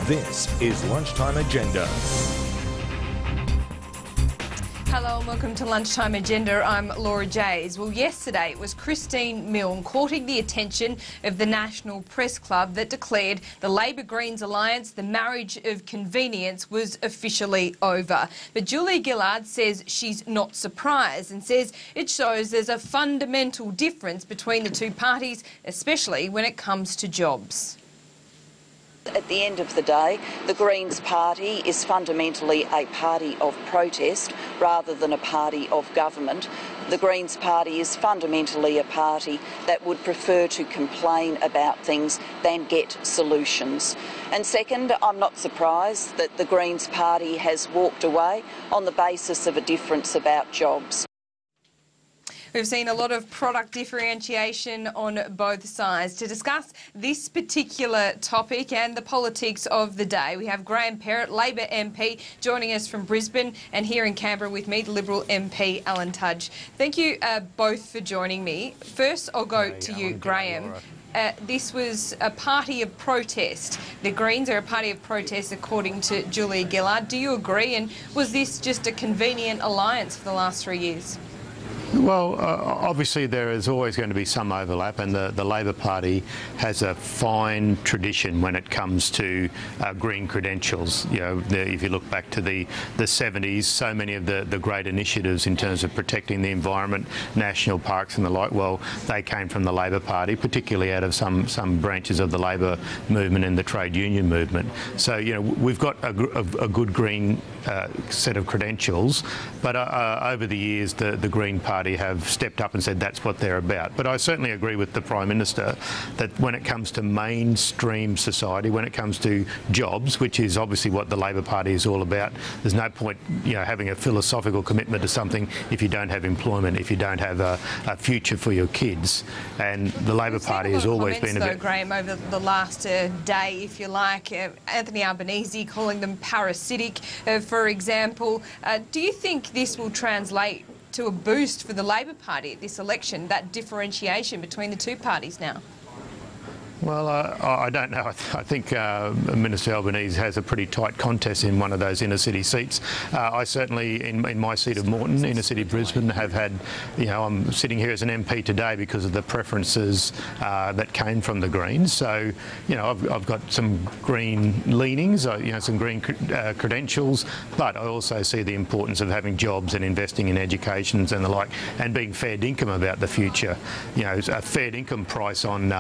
This is Lunchtime Agenda. Hello and welcome to Lunchtime Agenda. I'm Laura Jays. Well, yesterday it was Christine Milne courting the attention of the National Press Club that declared the Labor-Greens alliance, the marriage of convenience, was officially over. But Julia Gillard says she's not surprised and says it shows there's a fundamental difference between the two parties, especially when it comes to jobs. At the end of the day, the Greens party is fundamentally a party of protest rather than a party of government. The Greens party is fundamentally a party that would prefer to complain about things than get solutions. And second, I'm not surprised that the Greens party has walked away on the basis of a difference about jobs. We've seen a lot of product differentiation on both sides. To discuss this particular topic and the politics of the day, we have Graham Perrett, Labor MP, joining us from Brisbane, and here in Canberra with me, the Liberal MP, Alan Tudge. Thank you both for joining me. First, I'll go to you, Graham. This was a party of protest. The Greens are a party of protest, according to Julia Gillard. Do you agree? And was this just a convenient alliance for the last 3 years? Well, obviously there is always going to be some overlap, and the Labor Party has a fine tradition when it comes to green credentials. You know, if you look back to the 70s, so many of the great initiatives in terms of protecting the environment, national parks and the like, well, they came from the Labor Party, particularly out of some branches of the Labor movement and the trade union movement. So, you know, we've got a good green set of credentials, but over the years the Green Party have stepped up and said that's what they're about. But I certainly agree with the Prime Minister that when it comes to mainstream society, when it comes to jobs, which is obviously what the Labor Party is all about, there's no point, you know, having a philosophical commitment to something if you don't have employment, if you don't have a future for your kids. And the Labor Party has always been a bit... Graham, over the last day, if you like, Anthony Albanese calling them parasitic, for example. Do you think this will translate to a boost for the Labor Party at this election, that differentiation between the two parties now? Well, I don't know. I think Minister Albanese has a pretty tight contest in one of those inner city seats. I certainly, in my seat of Moreton, inner city Brisbane, have had, you know, I'm sitting here as an MP today because of the preferences that came from the Greens. So, you know, I've got some green leanings, you know, some green credentials, but I also see the importance of having jobs and investing in educations and the like, and being fair dinkum about the future. You know, a fair dinkum price on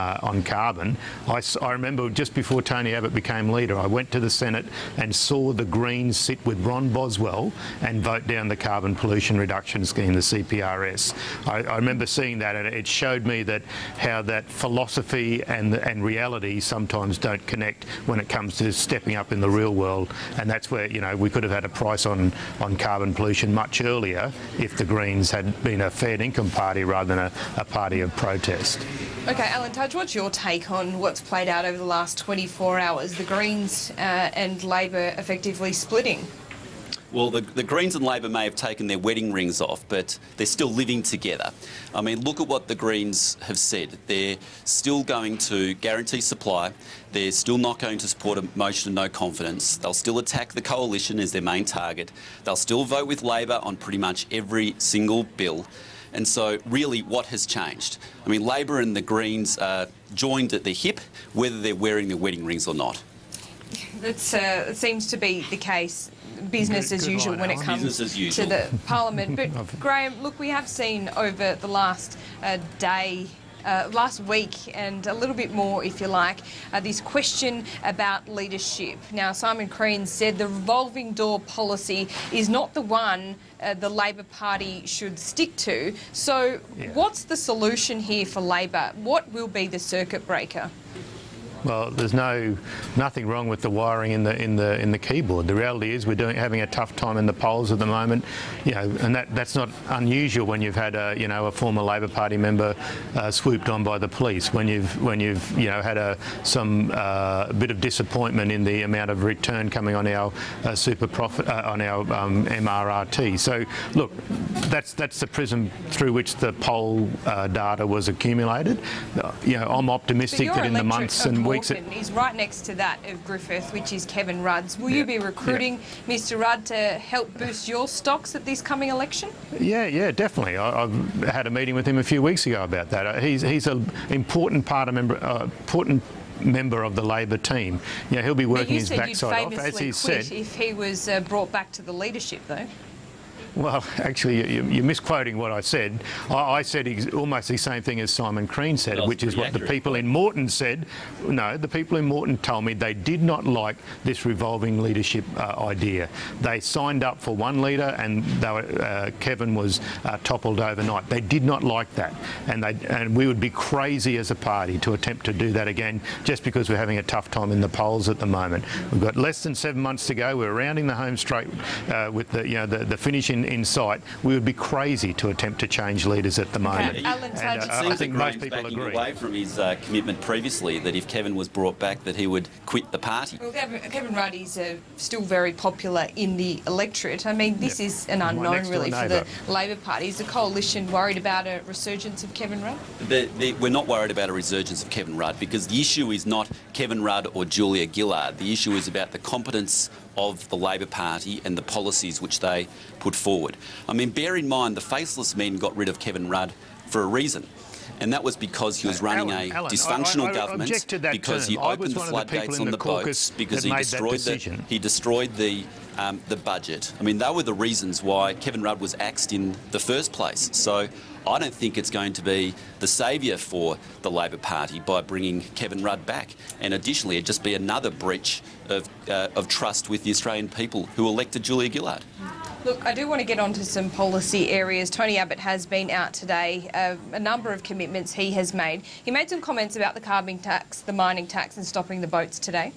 carbon. I remember just before Tony Abbott became leader, I went to the Senate and saw the Greens sit with Ron Boswell and vote down the carbon pollution reduction scheme, the CPRS. I remember seeing that, and it showed me that how that philosophy and reality sometimes don't connect when it comes to stepping up in the real world. And that's where, you know, we could have had a price on carbon pollution much earlier if the Greens had been a fair income party rather than a party of protest. OK, Alan Tudge, what's your take on what's played out over the last 24 hours, the Greens and Labor effectively splitting? Well, the Greens and Labor may have taken their wedding rings off, but they're still living together. I mean, look at what the Greens have said. They're still going to guarantee supply. They're still not going to support a motion of no confidence. They'll still attack the coalition as their main target. They'll still vote with Labor on pretty much every single bill. And so, really, what has changed? I mean, Labor and the Greens are joined at the hip, whether they're wearing their wedding rings or not. That seems to be the case, business as usual when it comes to the Parliament. But, Graham, look, we have seen over the last last week and a little bit more, if you like, this question about leadership. Now, Simon Crean said the revolving door policy is not the one the Labor Party should stick to. So what's the solution here for Labor? What will be the circuit breaker? Well, there's nothing wrong with the wiring in the keyboard. The reality is we're having a tough time in the polls at the moment, you know, and that's not unusual when you've had a former Labor Party member swooped on by the police, when you've had some bit of disappointment in the amount of return coming on our super profit on our MRRT. So look, that's the prism through which the poll data was accumulated. You know, I'm optimistic that in the months and weeks. weeks. Moreton is right next to that of Griffith, which is Kevin Rudd's. Will you be recruiting Mr Rudd to help boost your stocks at this coming election? Yeah, definitely. I've had a meeting with him a few weeks ago about that. He's an important member of the Labor team. Yeah, he'll be working his backside off, as he said. If he was brought back to the leadership, though. Well, actually, you're misquoting what I said. I said almost the same thing as Simon Crean said, which is what the people in Moreton said. No, the people in Moreton told me they did not like this revolving leadership idea. They signed up for one leader and Kevin was toppled overnight. They did not like that. And we would be crazy as a party to attempt to do that again just because we're having a tough time in the polls at the moment. We've got less than 7 months to go. We're rounding the home straight with the finish in sight. We would be crazy to attempt to change leaders at the moment. I think most people agree. Away from his commitment previously that if Kevin was brought back, that he would quit the party. Well, Kevin Rudd is still very popular in the electorate. I mean, this is an unknown really for the Labor Party. Is the coalition worried about a resurgence of Kevin Rudd? We're not worried about a resurgence of Kevin Rudd because the issue is not Kevin Rudd or Julia Gillard. The issue is about the competence of the Labor Party and the policies which they put forward. I mean, bear in mind, the faceless men got rid of Kevin Rudd for a reason. And that was because he was running a dysfunctional government, because he opened the floodgates on the boats, because he destroyed the budget. I mean, they were the reasons why Kevin Rudd was axed in the first place. So I don't think it's going to be the saviour for the Labor Party by bringing Kevin Rudd back. And additionally, it'd just be another breach of trust with the Australian people who elected Julia Gillard. Look, I do want to get on to some policy areas. Tony Abbott has been out today, a number of commitments he has made. He made some comments about the carbon tax, the mining tax and stopping the boats today.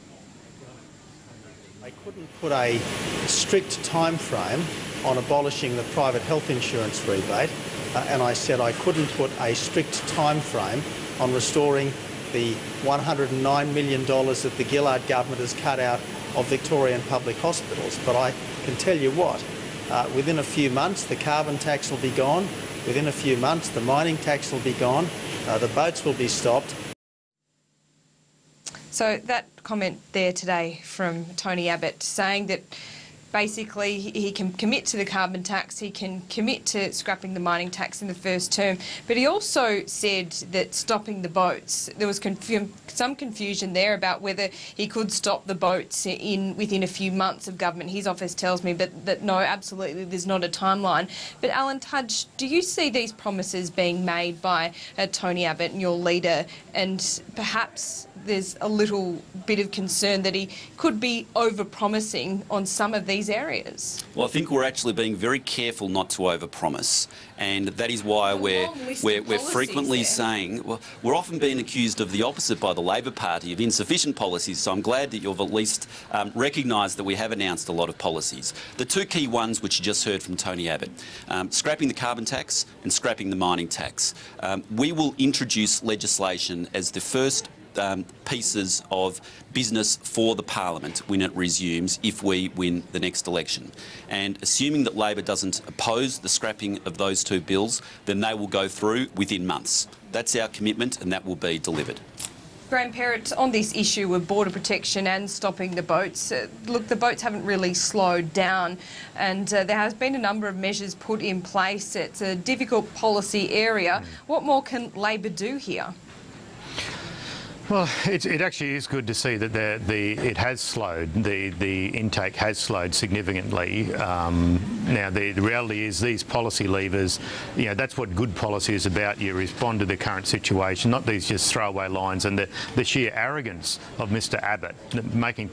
I couldn't put a strict time frame on abolishing the private health insurance rebate, and I said I couldn't put a strict time frame on restoring the $109 million that the Gillard government has cut out of Victorian public hospitals. But I can tell you what, within a few months the carbon tax will be gone, within a few months the mining tax will be gone, the boats will be stopped. So that comment there today from Tony Abbott saying that basically he can commit to the carbon tax, he can commit to scrapping the mining tax in the first term, but he also said that stopping the boats, there was some confusion there about whether he could stop the boats within a few months of government. His office tells me that no, absolutely there's not a timeline. But Alan Tudge, do you see these promises being made by Tony Abbott and your leader, and perhaps there's a little bit of concern that he could be over-promising on some of these areas? Well, I think we're actually being very careful not to over-promise, and that is why we're frequently saying, well, we're often being accused of the opposite by the Labor Party, of insufficient policies, so I'm glad that you've at least recognised that we have announced a lot of policies. The two key ones which you just heard from Tony Abbott, scrapping the carbon tax and scrapping the mining tax. We will introduce legislation as the first pieces of business for the Parliament when it resumes, if we win the next election. And assuming that Labor doesn't oppose the scrapping of those two bills, then they will go through within months. That's our commitment and that will be delivered. Graham Perrett, on this issue of border protection and stopping the boats, look, the boats haven't really slowed down and there has been a number of measures put in place. It's a difficult policy area. What more can Labor do here? Well, it actually is good to see that it has slowed. The intake has slowed significantly. Now, the reality is these policy levers, that's what good policy is about. You respond to the current situation, not these just throwaway lines and the sheer arrogance of Mr Abbott, making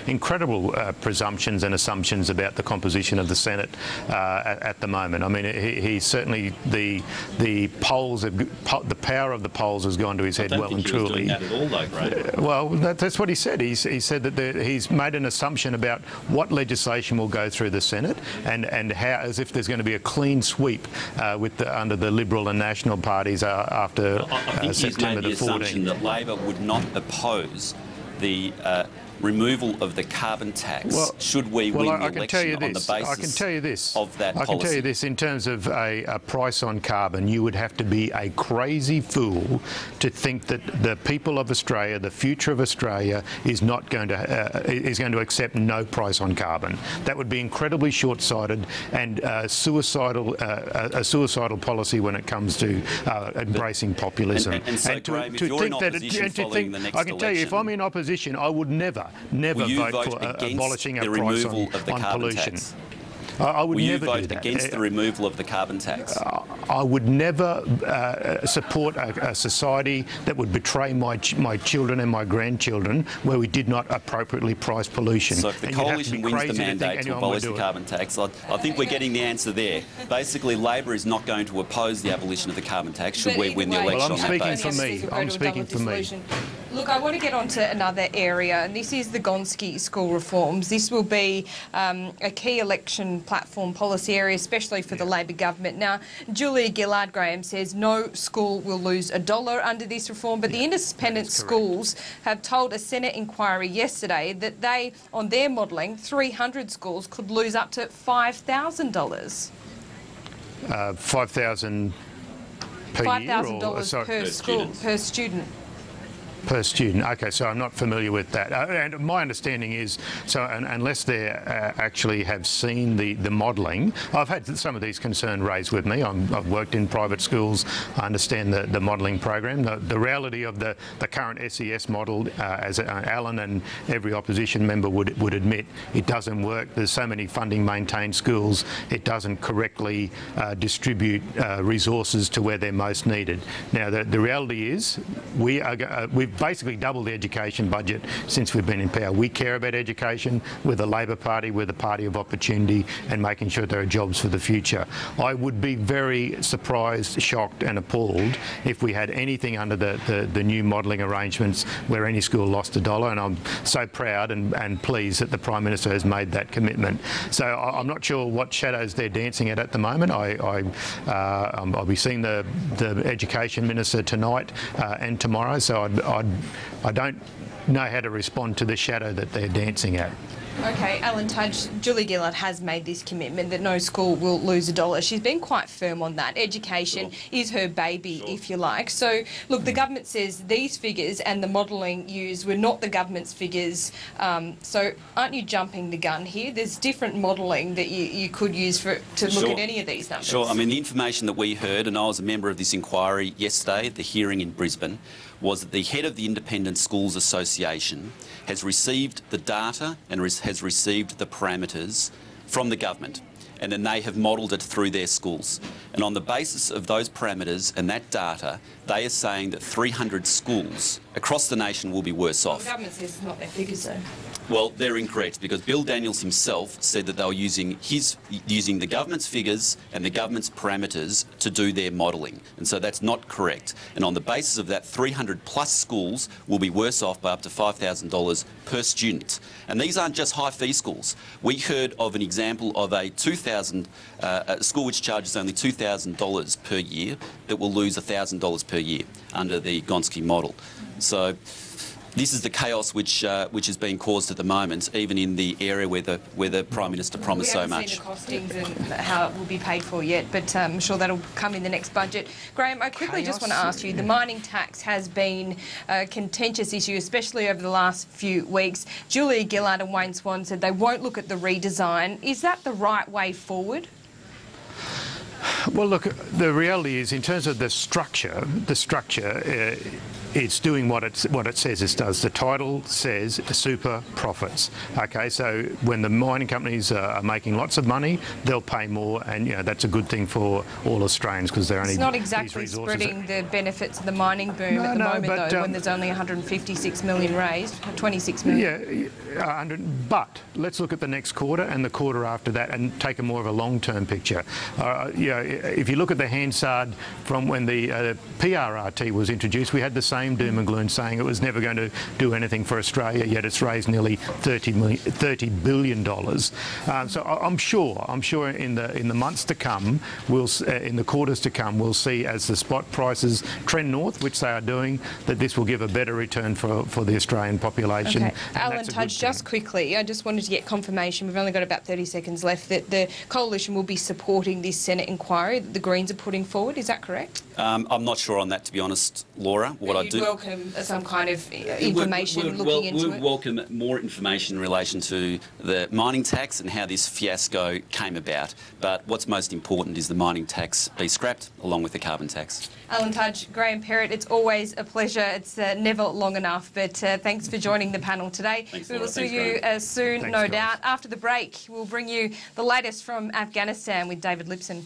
incredible presumptions and assumptions about the composition of the Senate at the moment. I mean, he's certainly the polls, the power of the polls has gone to his head well and truly. Well, that's what he said. He said that he's made an assumption about what legislation will go through the Senate and how, as if there's going to be a clean sweep under the Liberal and National parties after I think September the 14th. Assumption that Labor would not oppose the removal of the carbon tax should we win the election on the basis of that policy. I can tell you this, in terms of a price on carbon, you would have to be a crazy fool to think that the people of Australia, the future of Australia, is going to accept no price on carbon. That would be incredibly short-sighted and a suicidal policy when it comes to embracing populism. And so, Graham, if you're in opposition following the next election, I can tell you, if I'm in opposition, I would never vote for abolishing a price on pollution. I would never vote against the removal of the carbon tax? I would never support a society that would betray my children and my grandchildren where we did not appropriately price pollution. So if the coalition wins the mandate to abolish the carbon tax, I think we're getting the answer there. Basically, Labor is not going to oppose the abolition of the carbon tax should we win the election on that basis. I'm speaking for me. Look, I want to get on to another area, and this is the Gonski school reforms. This will be a key election platform policy area, especially for the Labor government. Now, Julia Gillard, Graham, says no school will lose $1 under this reform, but the independent schools have told a Senate inquiry yesterday that they, on their modelling, 300 schools could lose up to $5,000. $5,000 per year? $5,000 per school, per student. Per student. Okay, so I'm not familiar with that. And my understanding is, so unless they actually have seen the modelling, I've had some of these concerns raised with me. I've worked in private schools. I understand the modelling program. The reality of the current SES model, as Alan and every opposition member would admit, it doesn't work. There's so many funding maintained schools, it doesn't correctly distribute resources to where they're most needed. Now, the reality is we've basically doubled the education budget since we've been in power. We care about education. We're the Labor Party. We're the party of opportunity and making sure there are jobs for the future. I would be very surprised, shocked and appalled if we had anything under the new modelling arrangements where any school lost $1, and I'm so proud and pleased that the Prime Minister has made that commitment. So I'm not sure what shadows they're dancing at the moment. I'll be seeing the Education Minister tonight and tomorrow, so I don't know how to respond to the shadow that they're dancing at. Okay, Alan Tudge, Julie Gillard has made this commitment that no school will lose $1. She's been quite firm on that. Education is her baby, if you like. So, look, the government says these figures and the modelling used were not the government's figures. So, aren't you jumping the gun here? There's different modelling that you could use to look at any of these numbers. Sure. I mean, the information that we heard, and I was a member of this inquiry yesterday at the hearing in Brisbane, was that the head of the Independent Schools Association has received the data and has received the parameters from the government, and then they have modelled it through their schools. And on the basis of those parameters and that data, they are saying that 300 schools across the nation will be worse off. The government says it's not their figures, though. Well, they're incorrect, because Bill Daniels himself said that they were using the government's figures and the government's parameters to do their modelling, and so that's not correct. And on the basis of that, 300 plus schools will be worse off by up to $5,000 per student. And these aren't just high fee schools. We heard of an example of a school which charges only $2,000 per year that will lose $1,000 per year under the Gonski model. So this is the chaos which is being caused at the moment, even in the area where the Prime Minister promised so much. We haven't seen the costings and how it will be paid for yet, but I'm sure that'll come in the next budget. Graham, I quickly just want to ask you, the mining tax has been a contentious issue, especially over the last few weeks. Julia Gillard and Wayne Swan said they won't look at the redesign. Is that the right way forward? Well, look, the reality is, in terms of the structure, it's doing what it says it does. The title says super profits. Okay, so when the mining companies are making lots of money, they'll pay more, and that's a good thing for all Australians, because they're only. It's not exactly spreading the benefits of the mining boom at the moment, though, when there's only 156 million raised, 26 million. Yeah, 100. But let's look at the next quarter and the quarter after that, and take a more of a long-term picture. if you look at the Hansard from when the PRRT was introduced, we had the same doom and gloom saying it was never going to do anything for Australia, yet it's raised nearly $30 billion. So I'm sure in the months to come, in the quarters to come, we'll see as the spot prices trend north, which they are doing, that this will give a better return for the Australian population. Okay. Alan Tudge, just quickly, I just wanted to get confirmation, we've only got about 30 seconds left, that the Coalition will be supporting this Senate inquiry that the Greens are putting forward. Is that correct? I'm not sure on that, to be honest, Laura. What I do welcome some kind of information looking into it. We would welcome more information in relation to the mining tax and how this fiasco came about. But what's most important is the mining tax be scrapped along with the carbon tax. Alan Tudge, Graham Perrett, it's always a pleasure. It's never long enough, but thanks for joining the panel today. Thanks, we Laura. will see you soon, Thanks, no guys. doubt. After the break, we'll bring you the latest from Afghanistan with David Lipson.